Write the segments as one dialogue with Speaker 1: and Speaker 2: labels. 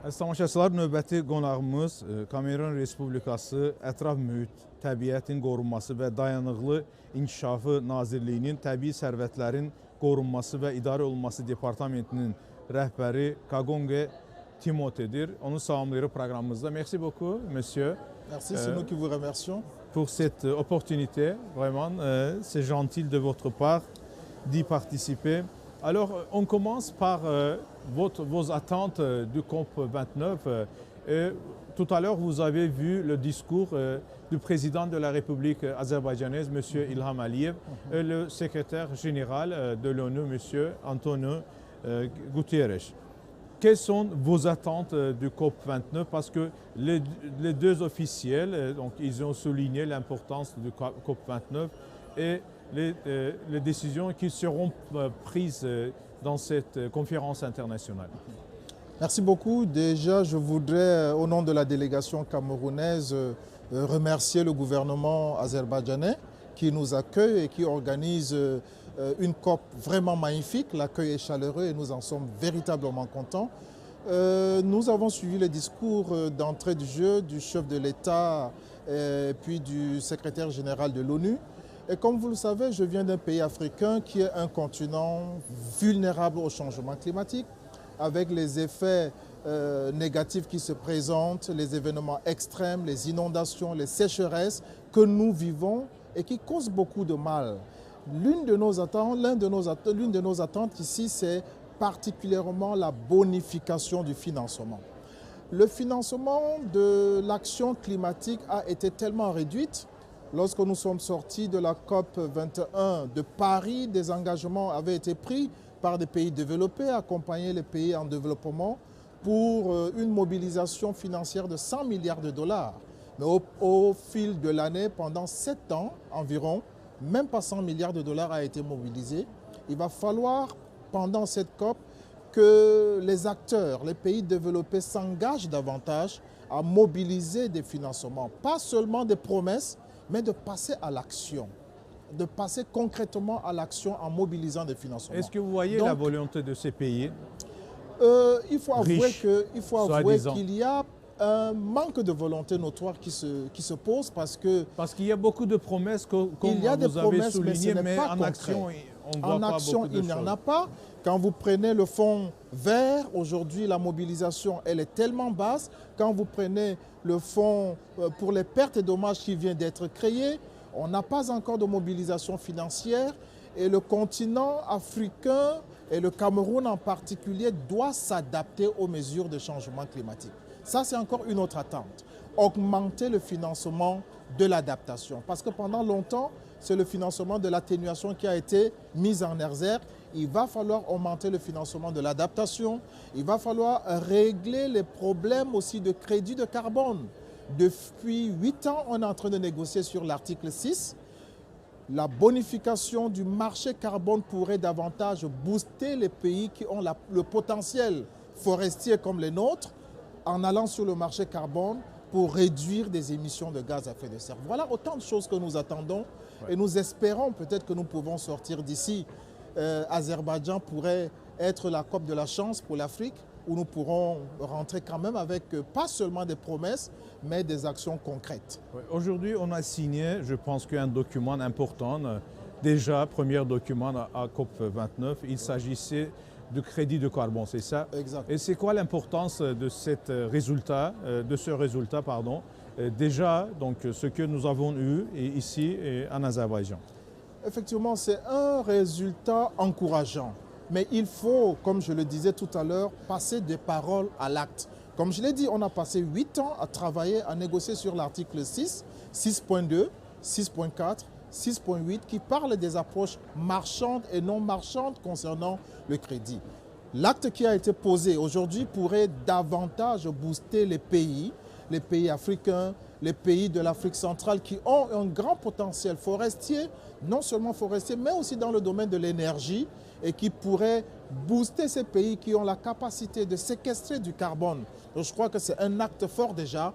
Speaker 1: Tamaşaçılar, növbəti qonağımız Kamerun Respublikası Ətraf Mühit, Təbiətin Qorunması və Dayanıqlı İnkişafı Nazirliyinin Təbii Sərvətlərin Qorunması və İdarə Olunması Departamentinin rəhbəri Kagonge Timote'dir. Onu salamlayırıq proqramımızda. Merci beaucoup, monsieur.
Speaker 2: Merci, c'est nous qui vous remercions.
Speaker 1: Pour cette opportunité. Vraiment, c'est gentil de votre part d'y participer. Alors, on commence par vos attentes du COP29. Tout à l'heure, vous avez vu le discours du président de la République azerbaïdjanaise, M. Ilham Aliyev, et le secrétaire général de l'ONU, M. Antonio Guterres. Quelles sont vos attentes du COP29? Parce que les deux officiels, donc, ils ont souligné l'importance du COP29 et les décisions qui seront prises dans cette conférence internationale.
Speaker 2: Merci beaucoup. Déjà, je voudrais, au nom de la délégation camerounaise, remercier le gouvernement azerbaïdjanais qui nous accueille et qui organise une COP vraiment magnifique. L'accueil est chaleureux et nous en sommes véritablement contents. Nous avons suivi les discours d'entrée du jeu du chef de l'État et puis du secrétaire général de l'ONU. Et comme vous le savez, je viens d'un pays africain qui est un continent vulnérable au changement climatique, avec les effets négatifs qui se présentent, les événements extrêmes, les inondations, les sécheresses que nous vivons et qui causent beaucoup de mal. L'une de nos attentes ici, c'est particulièrement la bonification du financement. Le financement de l'action climatique a été tellement réduit. Lorsque nous sommes sortis de la COP 21 de Paris, des engagements avaient été pris par des pays développés, accompagner les pays en développement pour une mobilisation financière de 100 milliards de dollars. Mais au fil de l'année, pendant 7 ans environ, même pas 100 milliards de dollars a été mobilisé. Il va falloir, pendant cette COP, que les acteurs, les pays développés s'engagent davantage à mobiliser des financements, pas seulement des promesses, mais de passer à l'action, de passer concrètement à l'action en mobilisant des financements.
Speaker 1: Est-ce que vous voyez la volonté de ces pays
Speaker 2: il faut avouer qu'il y a un manque de volonté notoire qui se pose parce
Speaker 1: qu'il y a beaucoup de promesses comme vous avez souligné, mais en action, on voit pas beaucoup de choses.
Speaker 2: Il n'y en a pas. Quand vous prenez le fonds vert, aujourd'hui, la mobilisation, elle est tellement basse. Quand vous prenez le fonds pour les pertes et dommages qui vient d'être créé, on n'a pas encore de mobilisation financière. Et le continent africain et le Cameroun en particulier doit s'adapter aux mesures de changement climatique. Ça, c'est encore une autre attente. Augmenter le financement de l'adaptation. Parce que pendant longtemps, c'est le financement de l'atténuation qui a été mis en exergue. Il va falloir augmenter le financement de l'adaptation. Il va falloir régler les problèmes aussi de crédit de carbone. Depuis 8 ans, on est en train de négocier sur l'article 6. La bonification du marché carbone pourrait davantage booster les pays qui ont le potentiel forestier comme les nôtres en allant sur le marché carbone pour réduire des émissions de gaz à effet de serre. Voilà autant de choses que nous attendons et nous espérons peut-être que nous pouvons sortir d'ici. Azerbaïdjan pourrait être la COP de la chance pour l'Afrique où nous pourrons rentrer quand même avec pas seulement des promesses mais des actions concrètes.
Speaker 1: Aujourd'hui, on a signé, je pense qu'un document important, déjà premier document à COP29, il s'agissait de crédit de carbone, c'est ça?
Speaker 2: Exact.
Speaker 1: Et c'est quoi l'importance de ce résultat, déjà, donc, ce que nous avons eu ici en Azerbaïdjan?
Speaker 2: Effectivement, c'est un résultat encourageant. Mais il faut, comme je le disais tout à l'heure, passer des paroles à l'acte. Comme je l'ai dit, on a passé 8 ans à travailler, à négocier sur l'article 6, 6.2, 6.4, 6.8 qui parle des approches marchandes et non marchandes concernant le crédit. L'acte qui a été posé aujourd'hui pourrait davantage booster les pays africains, les pays de l'Afrique centrale qui ont un grand potentiel forestier, non seulement forestier, mais aussi dans le domaine de l'énergie et qui pourraient booster ces pays qui ont la capacité de séquestrer du carbone. Donc je crois que c'est un acte fort déjà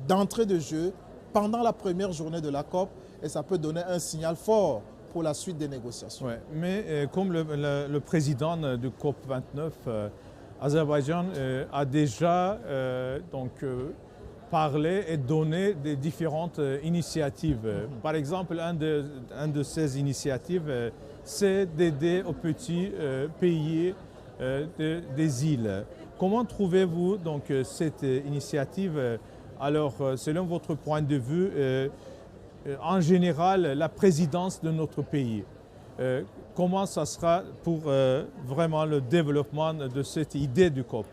Speaker 2: d'entrée de jeu pendant la première journée de la COP et ça peut donner un signal fort pour la suite des négociations.
Speaker 1: Ouais, mais comme le président du COP29 Azerbaïdjan a déjà parlé et donné des différentes initiatives. Par exemple, un de ces initiatives, c'est d'aider aux petits pays des îles. Comment trouvez-vous donc cette initiative? Alors, selon votre point de vue, en général, la présidence de notre pays, comment ça sera pour vraiment le développement de cette idée du COP?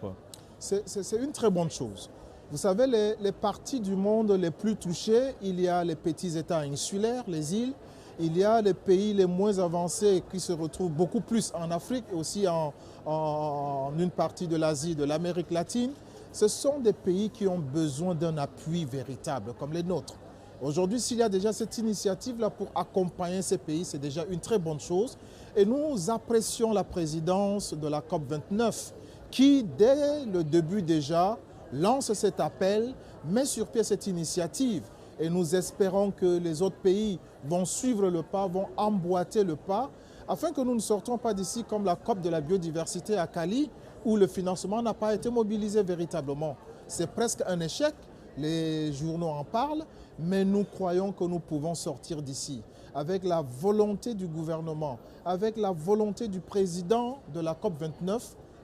Speaker 2: C'est une très bonne chose. Vous savez, les parties du monde les plus touchées, il y a les petits États insulaires, les îles, il y a les pays les moins avancés qui se retrouvent beaucoup plus en Afrique et aussi en une partie de l'Asie, de l'Amérique latine. Ce sont des pays qui ont besoin d'un appui véritable, comme les nôtres. Aujourd'hui, s'il y a déjà cette initiative-là pour accompagner ces pays, c'est déjà une très bonne chose. Et nous apprécions la présidence de la COP29 qui, dès le début déjà, lance cet appel, met sur pied cette initiative. Et nous espérons que les autres pays vont suivre le pas, vont emboîter le pas, afin que nous ne sortions pas d'ici comme la COP de la biodiversité à Cali, où le financement n'a pas été mobilisé véritablement. C'est presque un échec, les journaux en parlent, mais nous croyons que nous pouvons sortir d'ici. Avec la volonté du gouvernement, avec la volonté du président de la COP29,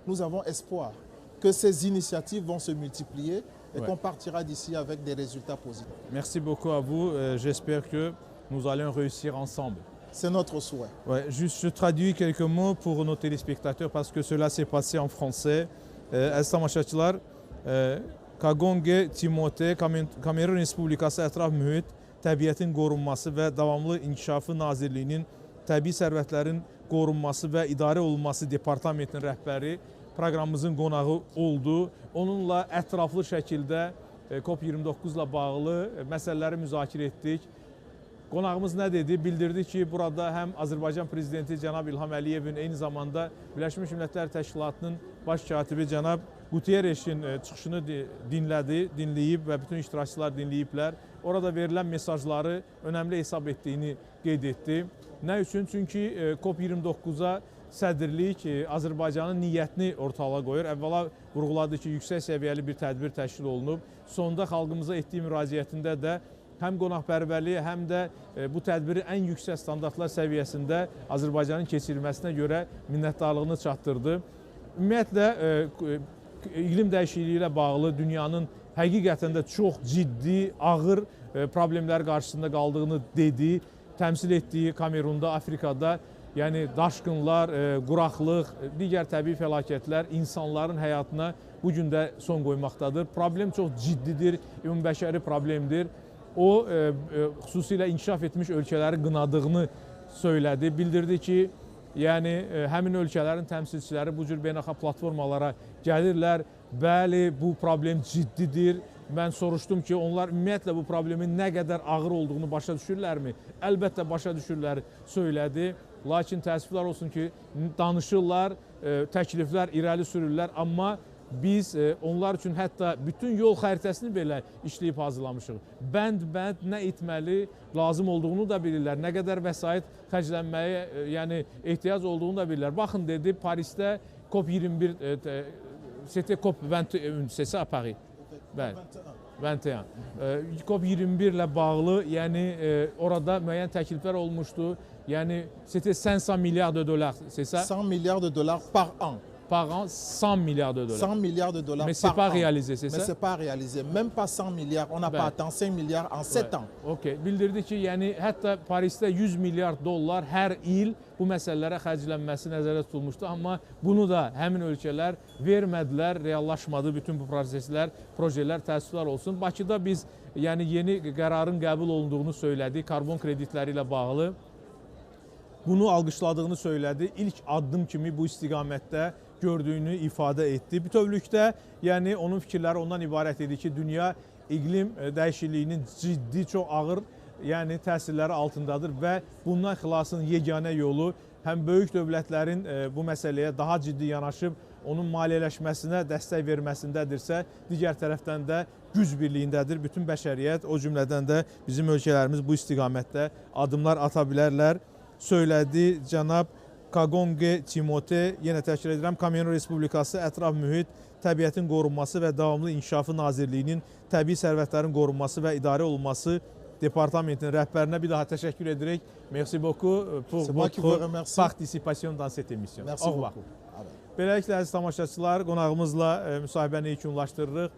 Speaker 2: nous avons espoir que ces initiatives vont se multiplier et qu'on partira d'ici avec des résultats positifs.
Speaker 1: Merci beaucoup à vous. J'espère que nous allons réussir ensemble.
Speaker 2: C'est notre souhait.
Speaker 1: Ouais, juste, je traduis quelques mots pour nos téléspectateurs parce que cela s'est passé en français. Əziz tamaşaçılar, Kagonge Timote, Kamerun Respublikası Ətraf Mühit, Təbiətin Qorunması və Davamlı İnkişafı Nazirliyinin Təbii Sərvətlərin Qorunması və İdarə Olunması Departamentinin rəhbəri proqramımızın qonağı oldu. Onunla ətraflı şəkildə COP29 ilə bağlı məsələləri müzakirə etdik. Qonağımız nə dedi? Bildirdi ki, burada həm Azərbaycan Prezidenti cənab İlham Əliyevin, eyni zamanda Birləşmiş Millətlər Təşkilatının baş katibi cənab Guterresin çıxışını dinləyib və bütün iştirakçılar dinləyiblər. Orada verilən mesajları önəmli hesab etdiyini qeyd etdi. Nə üçün? Çünki COP29-a sədrlik Azərbaycanın niyyətini ortalığa qoyur. Əvvəla vurğuladı ki, yüksək səviyyəli bir tədbir təşkil olunub. Sonda xalqımıza etdiyi müraciətində də həm qonaqpərvərliyi, həm də bu tədbiri ən yüksək standartlar səviyyəsində Azərbaycanın keçirilməsinə görə minnətdarlığını çatdırdı. Ümumiyyətlə, iqlim dəyişikliyi ilə bağlı dünyanın həqiqətən də çox ciddi, ağır problemlər qarşısında qaldığını dedi. Təmsil etdiyi Kamerunda, Afrikada, yəni daşqınlar, quraqlıq, digər təbii fəlakətlər insanların həyatına bu gün də son qoymaqdadır. Problem çox ciddidir, ümumbəşəri problemdir. O, xüsusilə inkişaf etmiş ölkələri qınadığını söylədi. Bildirdi ki, yəni həmin ölkələrin təmsilçiləri bu cür beynəlxalq platformalara gəlirlər. Bəli, bu problem ciddidir. Mən soruşdum ki, onlar ümumiyyətlə bu problemin nə qədər ağır olduğunu başa düşürlərmi? Əlbəttə başa düşürlər, söylədi. Lakin təəssüflər olsun ki, danışırlar, təkliflər irəli sürürlər, amma biz onlar üçün hətta bütün yol xəritəsini belə işləyib hazırlamışıq. Bənd-bənd nə etməli, lazım olduğunu da bilirlər, nə qədər vəsait xərclənməyə ehtiyac olduğunu da bilirlər. Baxın, dedi, Parisdə COP21, c'était COP21, c'est ça, Paris? Bəli, 21. COP21 ilə bağlı, yəni orada müəyyən təkliflər olmuşdu. Yani c'était 500 milliards de dollars, c'est ça?
Speaker 2: 100 milliards de dollars par an.
Speaker 1: Par an, 100 milliards de dollars.
Speaker 2: 100 milliards de dollars
Speaker 1: mais
Speaker 2: par an.
Speaker 1: Mais ce n'est pas réalisé, c'est ça?
Speaker 2: Mais ce n'est pas réalisé. Même pas 100 milliards. On n'a pas atteint 5 milliards en 7 ans.
Speaker 1: OK. Bildirdi ki, yəni hətta Parisdə 100 milyard dollar hər il bu məsələlərə xərclənməsi nəzərdə tutulmuşdu. Amma bunu da həmin ölkələr vermədilər, reallaşmadı bütün bu proseslər, projelər, təəssüflər olsun. Bakıda biz yəni yeni qərarın qəbul olunduğunu söylədik, karbon kreditləri ilə bağlı. Bunu alqışladığını söylədi. İlk addım kimi bu istiqamətdə gördüyünü ifadə etdi. Bütövlükdə, yəni onun fikirləri ondan ibarət idi ki, dünya iqlim dəyişikliyinin ciddi, çox ağır təsirləri altındadır və bundan xilasın yeganə yolu həm böyük dövlətlərin bu məsələyə daha ciddi yanaşıb onun maliyyələşməsinə dəstək verməsindədirsə, digər tərəfdən də güc birliyindədir. Bütün bəşəriyyət, o cümlədən də bizim ölkələrimiz bu istiqamətdə addımlar ata bilərlər, söylədi cənab Kagonge Timote, yenə təkrar edirəm, Kamerun Respublikası Ətraf Mühit, Təbiətin Qorunması və Davamlı İnkişafı Nazirliyinin Təbii Sərvətlərin Qorunması və İdarə Olunması Departamentinin rəhbərinə bir daha təşəkkür edirik. Merci beaucoup pour votre participation dans cette émission.
Speaker 2: Merci beaucoup.
Speaker 1: Beləliklə, əziz tamaşaçılar, qonağımızla müsahibəni yekunlaşdırırıq.